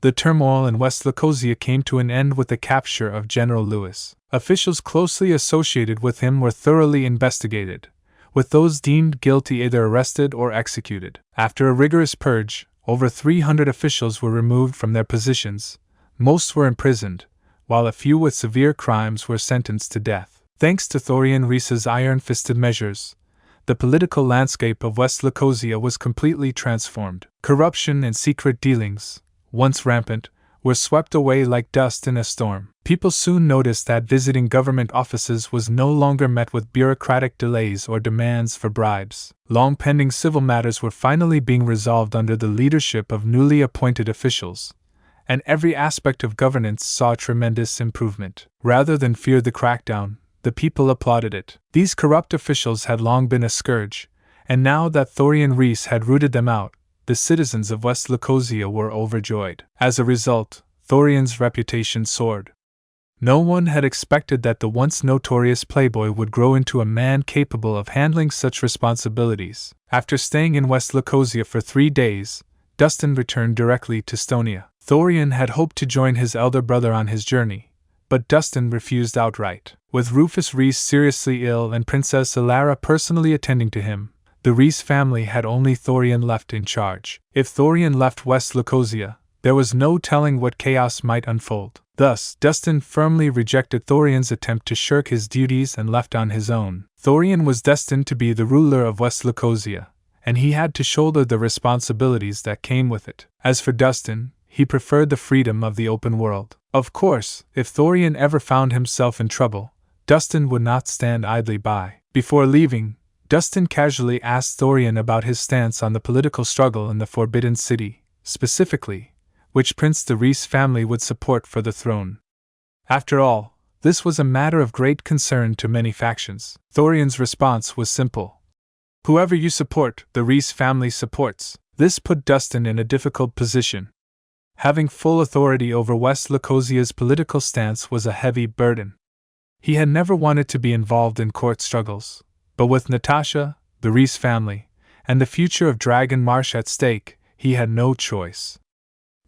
The turmoil in West Lacosia came to an end with the capture of General Lewis. Officials closely associated with him were thoroughly investigated, with those deemed guilty either arrested or executed. After a rigorous purge, over 300 officials were removed from their positions. Most were imprisoned, while a few with severe crimes were sentenced to death. Thanks to Thorian Rhys's iron-fisted measures, the political landscape of West Lacosia was completely transformed. Corruption and secret dealings, once rampant, were swept away like dust in a storm. People soon noticed that visiting government offices was no longer met with bureaucratic delays or demands for bribes. Long-pending civil matters were finally being resolved under the leadership of newly appointed officials, and every aspect of governance saw tremendous improvement. Rather than fear the crackdown, the people applauded it. These corrupt officials had long been a scourge, and now that Thorian Rhys had rooted them out, the citizens of West Lacosia were overjoyed. As a result, Thorian's reputation soared. No one had expected that the once notorious playboy would grow into a man capable of handling such responsibilities. After staying in West Lacosia for 3 days, Dustin returned directly to Stonia. Thorian had hoped to join his elder brother on his journey, but Dustin refused outright. With Rufus Rhys seriously ill and Princess Ilara personally attending to him, the Rhys family had only Thorian left in charge. If Thorian left West Lacosia, there was no telling what chaos might unfold. Thus, Dustin firmly rejected Thorian's attempt to shirk his duties and left on his own. Thorian was destined to be the ruler of West Lacosia, and he had to shoulder the responsibilities that came with it. As for Dustin, he preferred the freedom of the open world. Of course, if Thorian ever found himself in trouble, Dustin would not stand idly by. Before leaving, Dustin casually asked Thorian about his stance on the political struggle in the Forbidden City, specifically, which prince the Rhys family would support for the throne. After all, this was a matter of great concern to many factions. Thorian's response was simple. Whoever you support, the Rhys family supports. This put Dustin in a difficult position. Having full authority over West Lacosia's political stance was a heavy burden. He had never wanted to be involved in court struggles, but with Natasha, the Rhys family, and the future of Dragon Marsh at stake, he had no choice.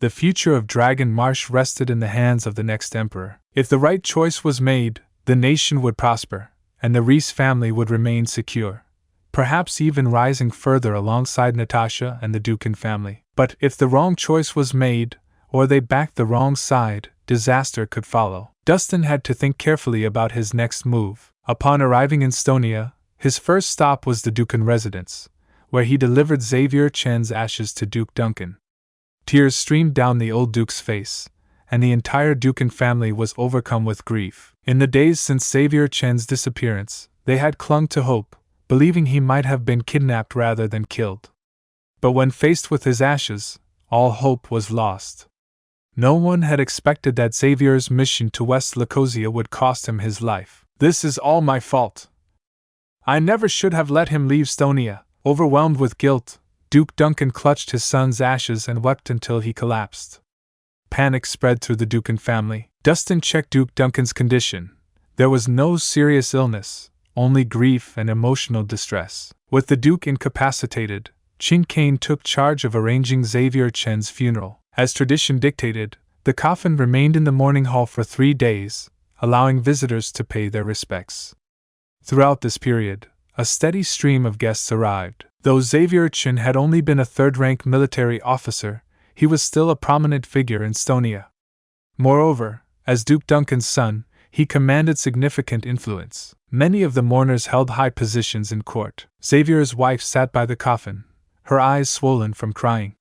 The future of Dragon Marsh rested in the hands of the next emperor. If the right choice was made, the nation would prosper, and the Rhys family would remain secure, perhaps even rising further alongside Natasha and the Dukin family. But if the wrong choice was made, or they backed the wrong side, disaster could follow. Dustin had to think carefully about his next move. Upon arriving in Stonia, his first stop was the Dukin residence, where he delivered Xavier Chen's ashes to Duke Duncan. Tears streamed down the old Duke's face, and the entire Dukin family was overcome with grief. In the days since Xavier Chen's disappearance, they had clung to hope, believing he might have been kidnapped rather than killed. But when faced with his ashes, all hope was lost. No one had expected that Xavier's mission to West Lacosia would cost him his life. This is all my fault. I never should have let him leave Stonia. Overwhelmed with guilt, Duke Duncan clutched his son's ashes and wept until he collapsed. Panic spread through the Dukin family. Dustin checked Duke Duncan's condition. There was no serious illness, only grief and emotional distress. With the Duke incapacitated, Chin Kane took charge of arranging Xavier Chen's funeral. As tradition dictated, the coffin remained in the mourning hall for 3 days, allowing visitors to pay their respects. Throughout this period, a steady stream of guests arrived. Though Xavier Chen had only been a third-rank military officer, he was still a prominent figure in Stonia. Moreover, as Duke Duncan's son, he commanded significant influence. Many of the mourners held high positions in court. Xavier's wife sat by the coffin, her eyes swollen from crying.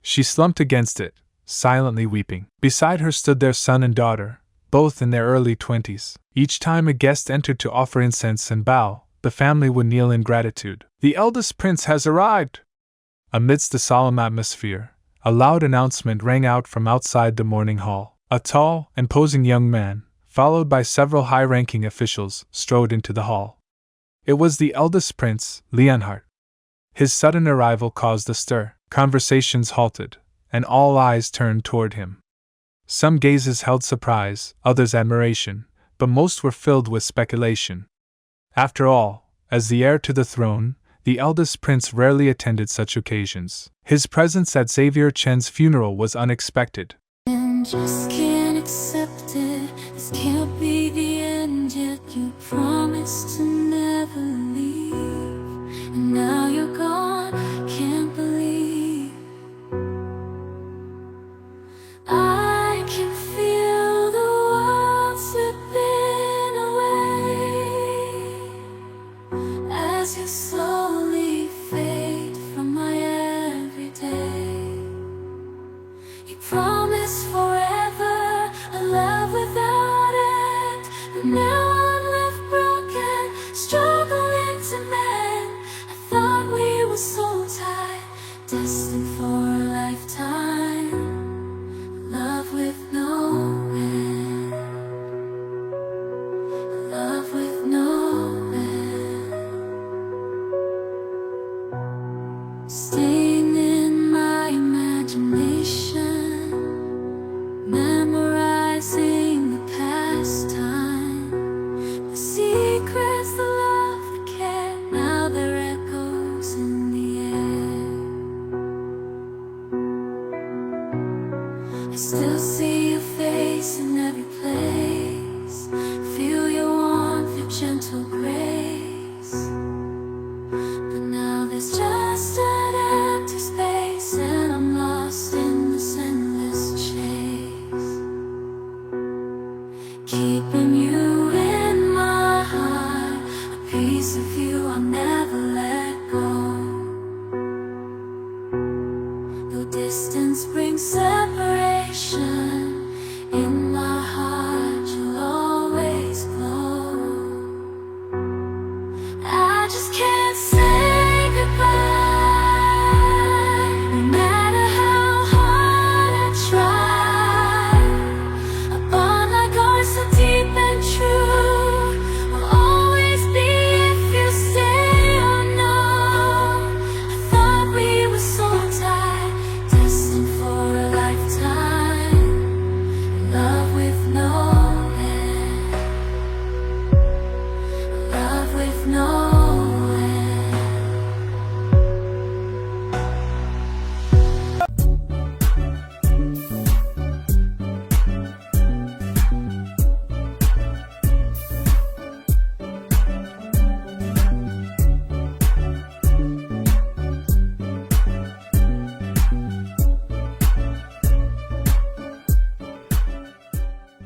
She slumped against it, silently weeping. Beside her stood their son and daughter, both in their early 20s. Each time a guest entered to offer incense and bow, the family would kneel in gratitude. The eldest prince has arrived! Amidst the solemn atmosphere, a loud announcement rang out from outside the mourning hall. A tall, imposing young man, followed by several high-ranking officials, strode into the hall. It was the eldest prince, Leonhard. His sudden arrival caused a stir. Conversations halted, and all eyes turned toward him. Some gazes held surprise, others admiration, but most were filled with speculation. After all, as the heir to the throne, the eldest prince rarely attended such occasions. His presence at Xavier Chen's funeral was unexpected. just can't accept it. This can't be the end, yet you promised to never leave. And now you're gone, can't believe. I can feel the world slipping away as you slowly fade from my everyday. You promised forever a love without end, but now I'm left broken, struggling to mend. I thought we were so tied, destined for a lifetime, love with no end, love with no end. Staying in my imagination, memorizing the past time, the secrets, the love, the care. Now they're echoes in the air. I still see your face in every place, feel your warmth, your gentle grace. But now there's just an empty space, and I'm lost in this endless chase, keeping